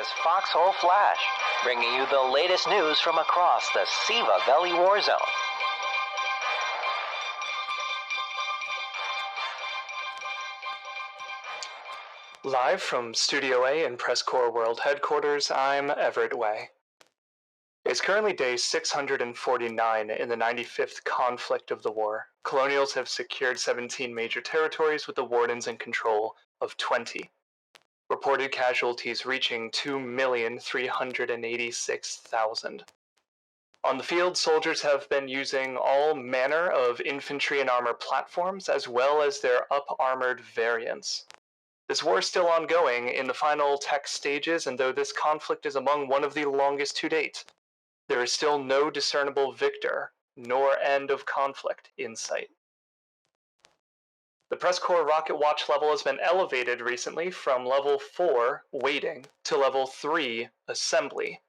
is Foxhole Flash, bringing you the latest news from across the Siva Valley War Zone. Live from Studio A in PressCorps World Headquarters, I'm Everett Way. It's currently day 649 in the 95th conflict of the war. Colonials have secured 17 major territories with the Wardens in control of 20. Reported casualties reaching 2,386,000. On the field, soldiers have been using all manner of infantry and armor platforms as well as their up-armored variants. This war is still ongoing in the final tech stages, and though this conflict is among one of the longest to date, there is still no discernible victor nor end of conflict in sight. The PressCorps rocket watch level has been elevated recently from level 4, waiting, to level 3, assembly.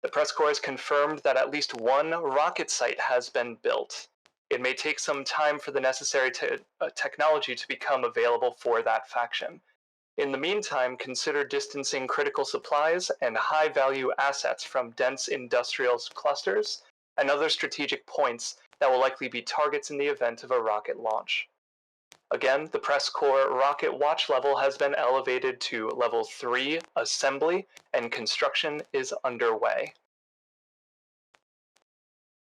The PressCorps has confirmed that at least one rocket site has been built. It may take some time for the necessary technology to become available for that faction. In the meantime, consider distancing critical supplies and high-value assets from dense industrial clusters and other strategic points that will likely be targets in the event of a rocket launch. Again, the PressCorps rocket watch level has been elevated to level 3, assembly, and construction is underway.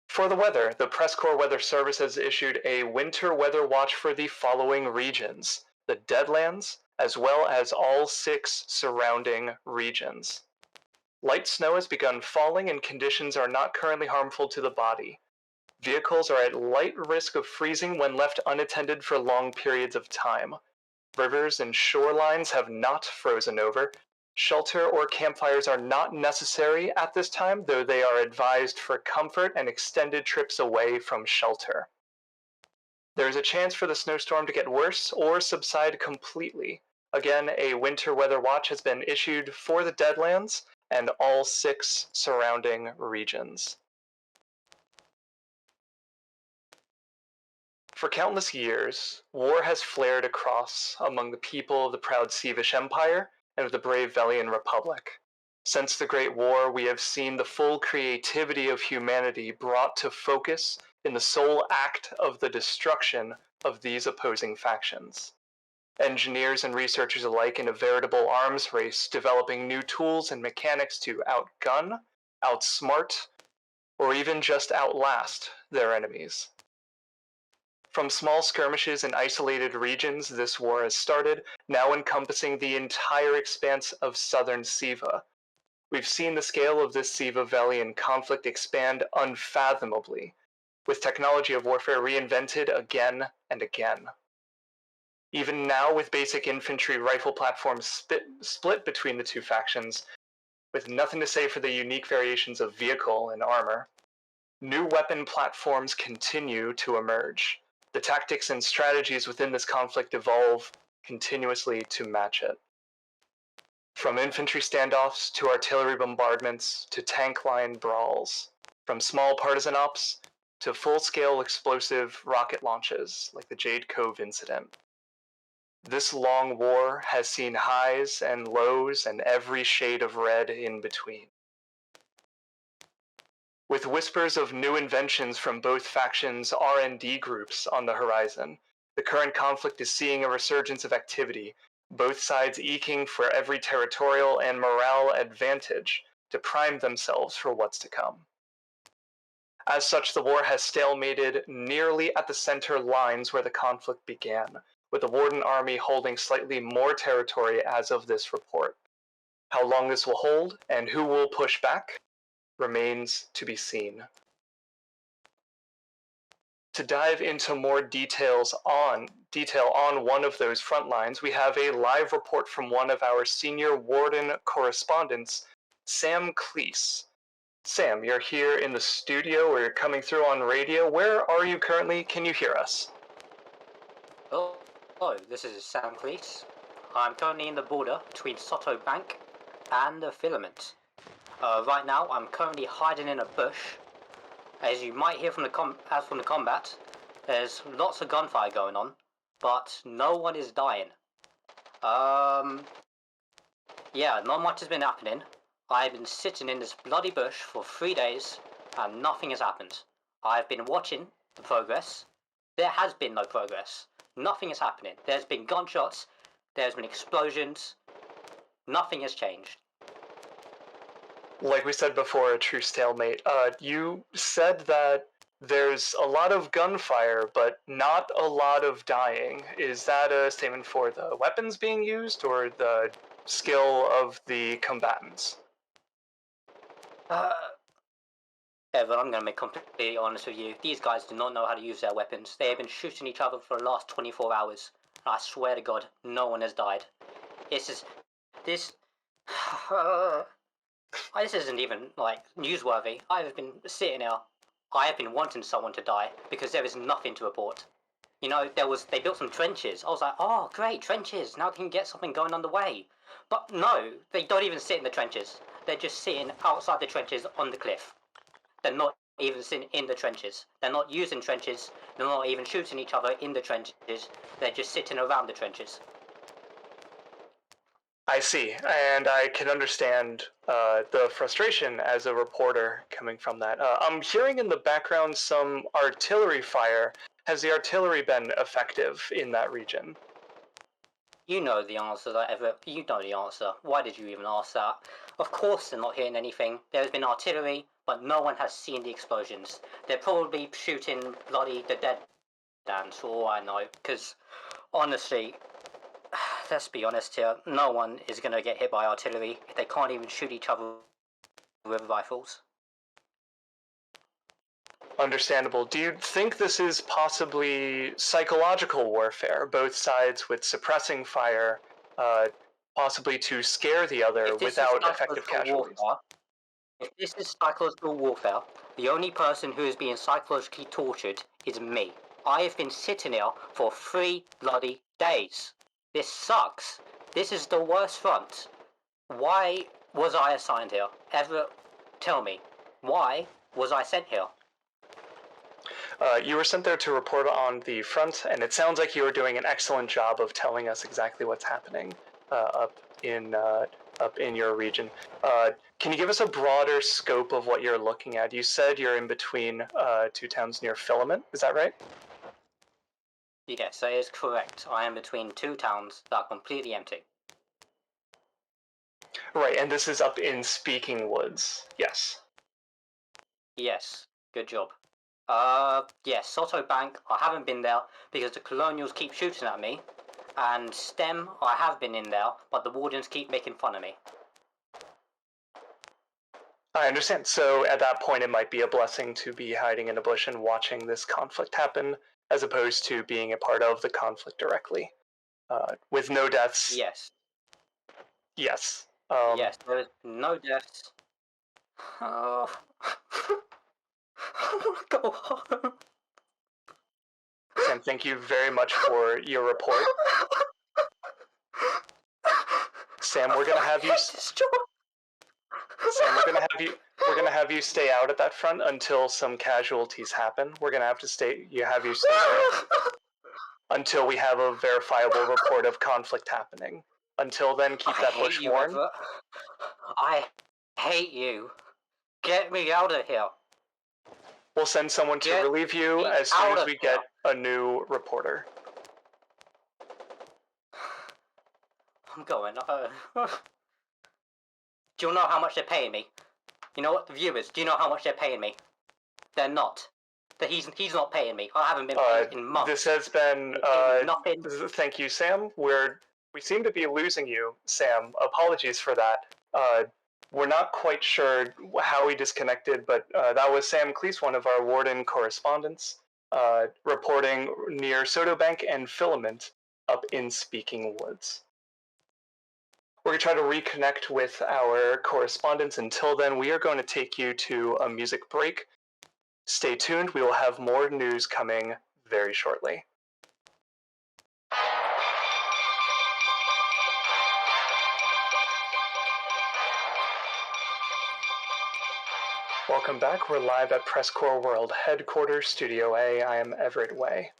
For the weather, the PressCorps Weather Service has issued a winter weather watch for the following regions: the Deadlands, as well as all 6 surrounding regions. Light snow has begun falling and conditions are not currently harmful to the body. Vehicles are at light risk of freezing when left unattended for long periods of time. Rivers and shorelines have not frozen over. Shelter or campfires are not necessary at this time, though they are advised for comfort and extended trips away from shelter. There is a chance for the snowstorm to get worse or subside completely. Again, a winter weather watch has been issued for the Deadlands and all 6 surrounding regions. For countless years, war has flared across among the people of the proud Sivish Empire and of the brave Velian Republic. Since the Great War, we have seen the full creativity of humanity brought to focus in the sole act of the destruction of these opposing factions. Engineers and researchers alike in a veritable arms race, developing new tools and mechanics to outgun, outsmart, or even just outlast their enemies. From small skirmishes in isolated regions, this war has started, now encompassing the entire expanse of southern Siva. We've seen the scale of this Siva Velian conflict expand unfathomably, with technology of warfare reinvented again and again. Even now, with basic infantry rifle platforms split between the 2 factions, with nothing to say for the unique variations of vehicle and armor, new weapon platforms continue to emerge. The tactics and strategies within this conflict evolve continuously to match it. From infantry standoffs to artillery bombardments to tank line brawls, from small partisan ops to full-scale explosive rocket launches like the Jade Cove incident. This long war has seen highs and lows and every shade of red in between. With whispers of new inventions from both factions' R&D groups on the horizon, the current conflict is seeing a resurgence of activity, both sides eking for every territorial and morale advantage to prime themselves for what's to come. As such, the war has stalemated nearly at the center lines where the conflict began, with the Warden army holding slightly more territory as of this report. How long this will hold and who will push back remains to be seen. To dive into more detail on one of those front lines, we have a live report from one of our senior Warden correspondents, Sam Clease. Sam, you're here in the studio or you're coming through on radio. Where are you currently? Can you hear us? Hello, this is Sam Clease. I'm currently in the border between Soto Bank and the Filament. Right now, I'm currently hiding in a bush. As you might hear from the combat, there's lots of gunfire going on, but no one is dying. Yeah, not much has been happening. I've been sitting in this bloody bush for 3 days, and nothing has happened. I've been watching the progress. There has been no progress. Nothing is happening. There's been gunshots, there's been explosions, nothing has changed. Like we said before, a true stalemate. You said that there's a lot of gunfire, but not a lot of dying. Is that a statement for the weapons being used or the skill of the combatants? Evan, I'm going to be completely honest with you. These guys do not know how to use their weapons. They have been shooting each other for the last 24 hours. I swear to God, no one has died. This this isn't even, like, newsworthy. I have been sitting here. I have been wanting someone to die because there is nothing to report. You know, they built some trenches. I was like, oh, great, trenches. Now they can get something going on the way. But no, they don't even sit in the trenches. They're just sitting outside the trenches on the cliff. They're not even sitting in the trenches. They're not using trenches. They're not even shooting each other in the trenches. They're just sitting around the trenches. I see, and I can understand the frustration as a reporter coming from that. I'm hearing in the background some artillery fire. Has the artillery been effective in that region? You know the answer, Everett. You know the answer. Why did you even ask that? Of course they're not hitting anything. There's been artillery, but no one has seen the explosions. They're probably shooting bloody the Deadlands, for all I know. Because, honestly, let's be honest here, no one is going to get hit by artillery if they can't even shoot each other with rifles. Understandable. Do you think this is possibly psychological warfare, both sides with suppressing fire, possibly to scare the other without effective casualties? If this is psychological warfare, the only person who is being psychologically tortured is me. I have been sitting here for 3 bloody days. This sucks. This is the worst front. Why was I assigned here? Everett, tell me. Why was I sent here? You were sent there to report on the front, and it sounds like you were doing an excellent job of telling us exactly what's happening up in your region. Can you give us a broader scope of what you're looking at? You said you're in between 2 towns near Filament. Is that right? Yes, that is correct. I am between 2 towns that are completely empty. Right, and this is up in Speaking Woods. Yes. Yes, good job. Yes, Soto Bank, I haven't been there because the colonials keep shooting at me. And STEM, I have been in there, but the wardens keep making fun of me. I understand. So at that point, it might be a blessing to be hiding in a bush and watching this conflict happen, as opposed to being a part of the conflict directly. With no deaths. Yes. Yes. Yes, there is no deaths. Oh. Go home. Sam, thank you very much for your report. Sam, we're gonna have you. Sam, we're gonna have you stay out at that front until some casualties happen. We're gonna have to stay. Have you stay there until we have a verifiable report of conflict happening. Until then, keep that bush warm. Everett. I hate you. Get me out of here. We'll send someone to relieve you as soon as we get a new reporter. I'm going. Do you know how much they're paying me? You know what, the viewers? Do you know how much they're paying me? They're not. He's not paying me. I haven't been paid in months. This has been nothing. Thank you, Sam. We seem to be losing you, Sam. Apologies for that. We're not quite sure how we disconnected, but that was Sam Clease, one of our warden correspondents, reporting near Soto Bank and Filament up in Speaking Woods. We're going to try to reconnect with our correspondents. Until then, we are going to take you to a music break. Stay tuned. We will have more news coming very shortly. Welcome back. We're live at PressCorps World Headquarters, Studio A. I am Everett Way.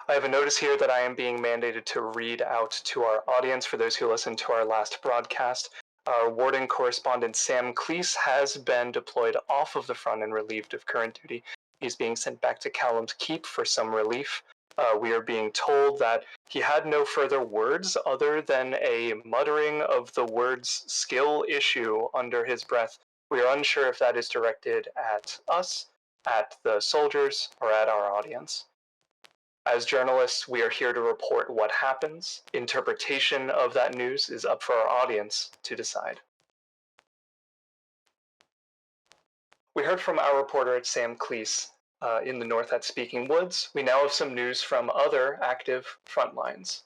I have a notice here that I am being mandated to read out to our audience. For those who listened to our last broadcast, our warden correspondent Sam Clease has been deployed off of the front and relieved of current duty. He's being sent back to Callum's Keep for some relief. We are being told that he had no further words other than a muttering of the words skill issue under his breath. We are unsure if that is directed at us, at the soldiers, or at our audience. As journalists, we are here to report what happens. Interpretation of that news is up for our audience to decide. We heard from our reporter at Sam Clease in the north at Speaking Woods. We now have some news from other active front lines.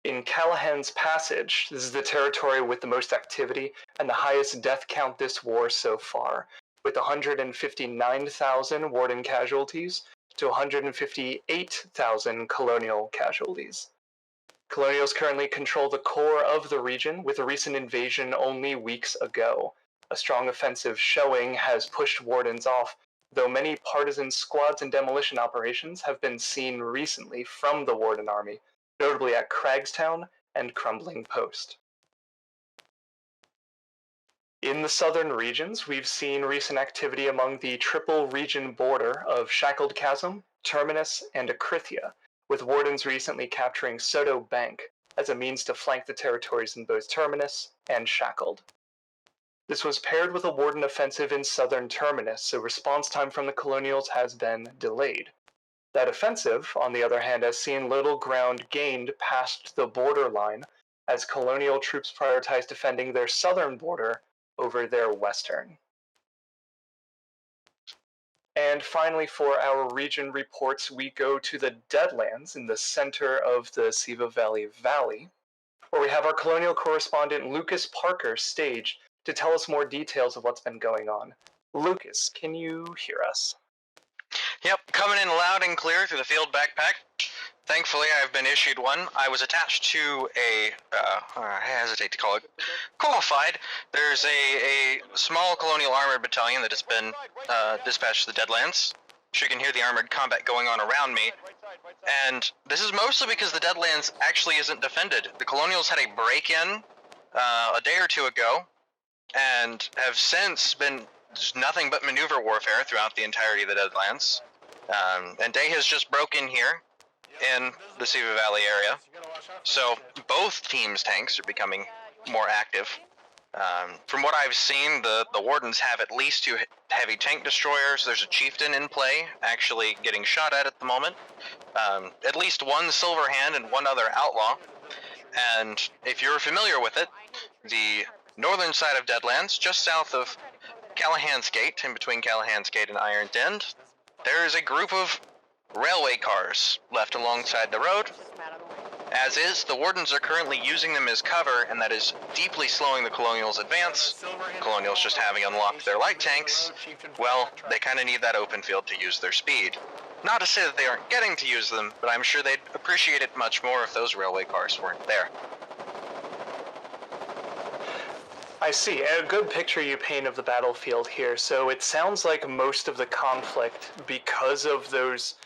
In Callahan's Passage, this is the territory with the most activity and the highest death count this war so far, with 159,000 warden casualties to 158,000 colonial casualties. Colonials currently control the core of the region, with a recent invasion only weeks ago. A strong offensive showing has pushed wardens off, though many partisan squads and demolition operations have been seen recently from the Warden Army, notably at Cragstown and Crumbling Post. In the southern regions, we've seen recent activity among the triple region border of Shackled Chasm, Terminus, and Acrithia, with wardens recently capturing Soto Bank as a means to flank the territories in both Terminus and Shackled. This was paired with a warden offensive in southern Terminus, so response time from the Colonials has been delayed. That offensive, on the other hand, has seen little ground gained past the borderline, as Colonial troops prioritize defending their southern border over their western. And finally, for our region reports, we go to the Deadlands in the center of the Siva Valley, where we have our Colonial correspondent Lucas Parker staged to tell us more details of what's been going on. Lucas, can you hear us? Yep, coming in loud and clear through the field backpack. Thankfully, I've been issued one. I was attached to a, I hesitate to call it, qualified. There's a small colonial armored battalion that has been dispatched to the Deadlands. You can hear the armored combat going on around me. And this is mostly because the Deadlands actually isn't defended. The Colonials had a break-in a day or two ago, and have since been nothing but maneuver warfare throughout the entirety of the Deadlands. And Day has just broken here in the Siva Valley area. So both teams' tanks are becoming more active. From what I've seen, the Wardens have at least 2 heavy tank destroyers. There's a chieftain in play, actually getting shot at the moment. At least 1 Silverhand and 1 other outlaw. And if you're familiar with it, the northern side of Deadlands, just south of Callahan's Gate, in between Callahan's Gate and Iron Den, there is a group of railway cars left alongside the road. As is, the Wardens are currently using them as cover, and that is deeply slowing the Colonials' advance. Colonials just having unlocked their light tanks, well, they kind of need that open field to use their speed. Not to say that they aren't getting to use them, but I'm sure they'd appreciate it much more if those railway cars weren't there. I see. A good picture you paint of the battlefield here. So it sounds like most of the conflict, because of those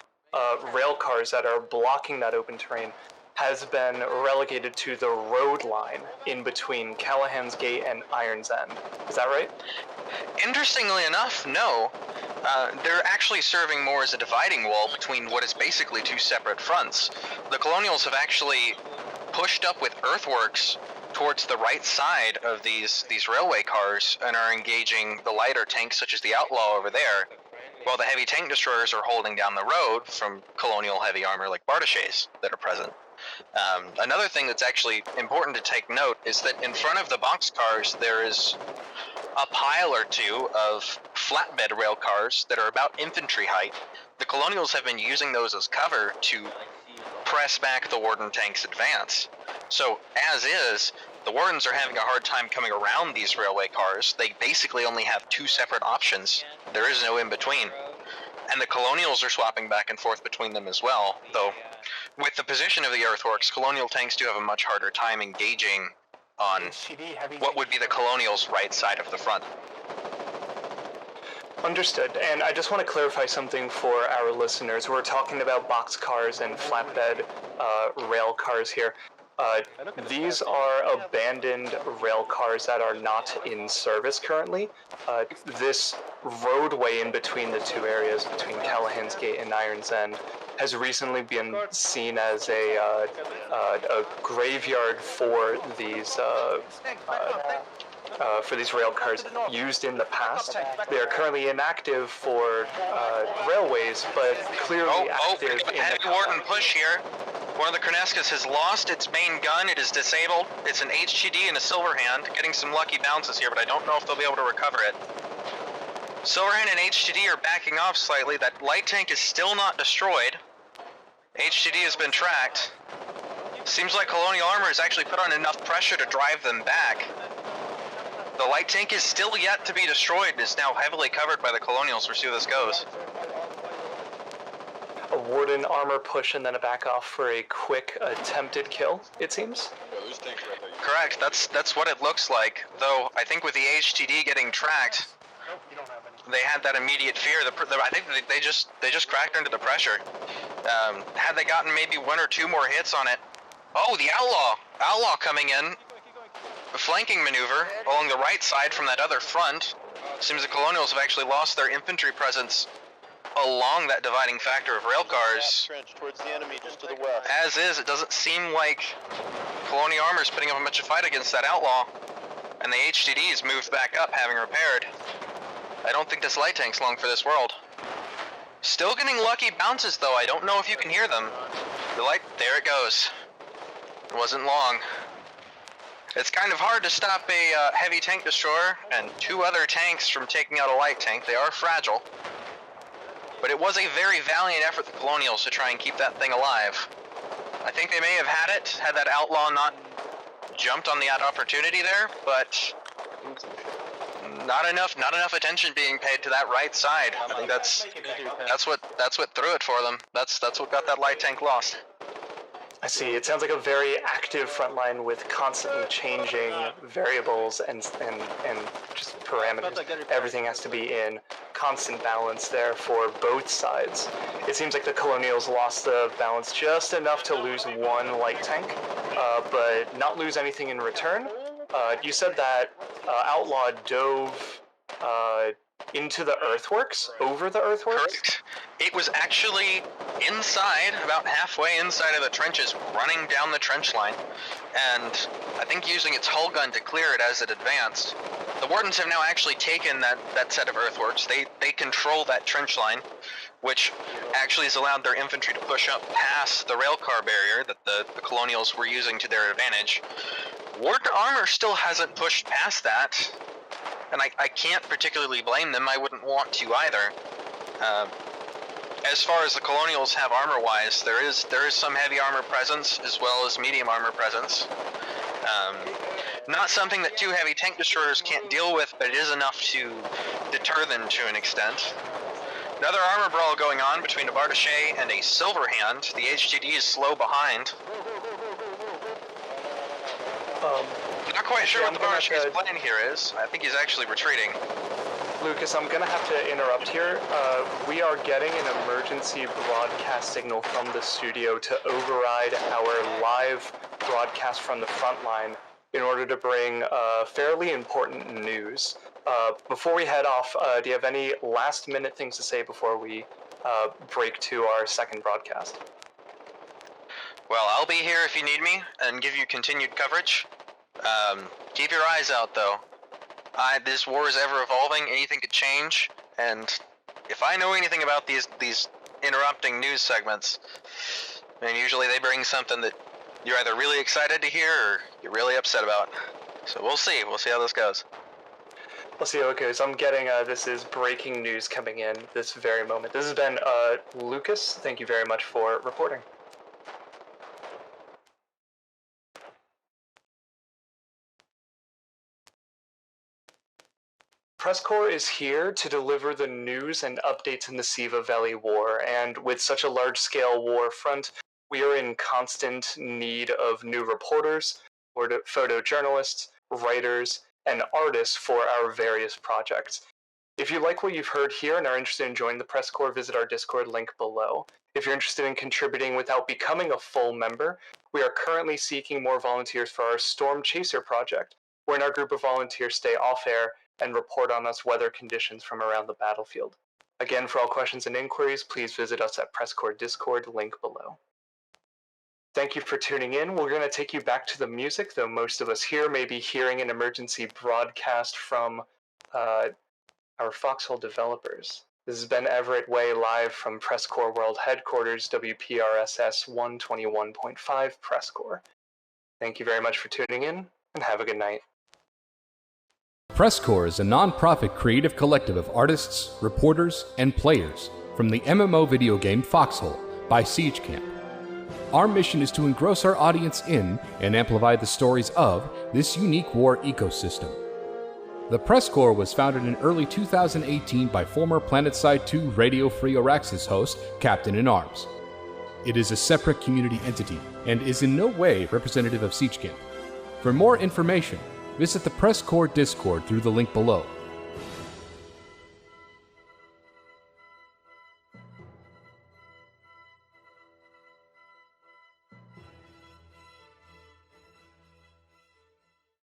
rail cars that are blocking that open terrain, has been relegated to the road line in between Callahan's Gate and Iron's End. Is that right? Interestingly enough, no. They're actually serving more as a dividing wall between what is basically 2 separate fronts. The Colonials have actually pushed up with earthworks towards the right side of these railway cars and are engaging the lighter tanks such as the Outlaw over there, while the heavy tank destroyers are holding down the road from Colonial heavy armor like Bardaches that are present. Another thing that's actually important to take note is that in front of the boxcars there is a pile or 2 of flatbed rail cars that are about infantry height. The Colonials have been using those as cover to press back the Warden tanks' advance. So, as is, the Wardens are having a hard time coming around these railway cars. They basically only have 2 separate options. There is no in-between. And the Colonials are swapping back and forth between them as well, though with the position of the earthworks, Colonial tanks do have a much harder time engaging on what would be the Colonials' right side of the front. Understood. And I just want to clarify something for our listeners. We're talking about boxcars and flatbed rail cars here. These are abandoned rail cars that are not in service currently. This roadway in between the two areas, between Callahan's Gate and Iron's End, has recently been seen as a graveyard for these rail cars used in the past. They are currently inactive for railways, but clearly active in the heavy warden push here. One of the Kroneskas has lost its main gun. It is disabled. It's an HTD and a Silverhand, getting some lucky bounces here, but I don't know if they'll be able to recover it. Silverhand and HTD are backing off slightly. That light tank is still not destroyed. HTD has been tracked. Seems like Colonial Armor has actually put on enough pressure to drive them back. The light tank is still yet to be destroyed. It's now heavily covered by the Colonials. We'll see how this goes. A Warden armor push and then a back off for a quick attempted kill, it seems. Correct. That's what it looks like. Though I think with the HTD getting tracked, they had that immediate fear. I think they just cracked under the pressure. Had they gotten maybe one or two more hits on it. Oh, the outlaw coming in. A flanking maneuver along the right side from that other front. Seems the Colonials have actually lost their infantry presence along that dividing factor of rail cars. Towards the enemy just to the west. As is, it doesn't seem like Colonial Armor is putting up much of a fight against that outlaw. And the HTD's moved back up, having repaired. I don't think this light tank's long for this world. Still getting lucky bounces though. I don't know if you can hear them. The light, there it goes. It wasn't long. It's kind of hard to stop a heavy tank destroyer and two other tanks from taking out a light tank. They are fragile. But it was a very valiant effort, the Colonials, to try and keep that thing alive. I think they may have had that outlaw not jumped on the opportunity there, but not enough attention being paid to that right side. I think that's what threw it for them. That's what got that light tank lost. I see. It sounds like a very active front line with constantly changing variables and just parameters. Everything has to be in constant balance there for both sides. It seems like the Colonials lost the balance just enough to lose one light tank, but not lose anything in return. You said that Outlaw dove into the earthworks, over the earthworks? Correct. It was actually inside, about halfway inside of the trenches, running down the trench line, and I think using its hull gun to clear it as it advanced. The Wardens have now actually taken that set of earthworks. They control that trench line, which actually has allowed their infantry to push up past the railcar barrier that the Colonials were using to their advantage. Warden Armor still hasn't pushed past that, and I can't particularly blame them. I wouldn't want to either. As far as the Colonials have armor-wise, there is some heavy armor presence as well as medium armor presence. Not something that two heavy tank destroyers can't deal with, but it is enough to deter them to an extent. Another armor brawl going on between a Bardache and a Silverhand. The HTD is slow behind. Not quite sure what the Bardache's plan here is. I think he's actually retreating. Lucas, I'm gonna have to interrupt here. We are getting an emergency broadcast signal from the studio to override our live broadcast from the front line in order to bring fairly important news. Before we head off, do you have any last minute things to say before we break to our second broadcast? Well, I'll be here if you need me and give you continued coverage. Keep your eyes out though. This war is ever evolving, anything could change, and if I know anything about these interrupting news segments, then usually they bring something that you're either really excited to hear or you're really upset about. So we'll see how this goes. We'll see how it goes. I'm getting, this is breaking news coming in this very moment. This has been, Lucas, thank you very much for reporting. PressCorps is here to deliver the news and updates in the Siva Valley War, and with such a large-scale war front, we are in constant need of new reporters, photojournalists, writers, and artists for our various projects. If you like what you've heard here and are interested in joining the PressCorps, visit our Discord link below. If you're interested in contributing without becoming a full member, we are currently seeking more volunteers for our Storm Chaser project, wherein our group of volunteers stay off-air and report on us weather conditions from around the battlefield. Again, for all questions and inquiries, please visit us at PressCorps Discord, link below. Thank you for tuning in. We're going to take you back to the music, though most of us here may be hearing an emergency broadcast from our Foxhole developers. This has been Everett Way live from PressCorps World Headquarters, WPRSS 121.5 PressCorps. Thank you very much for tuning in, and have a good night. PressCorps is a non-profit creative collective of artists, reporters, and players from the MMO video game Foxhole by Siege Camp. Our mission is to engross our audience in and amplify the stories of this unique war ecosystem. The PressCorps was founded in early 2018 by former PlanetSide 2 Radio Free Araxis host, Captain in Arms. It is a separate community entity and is in no way representative of Siege Camp. For more information, visit the PressCorps Discord through the link below.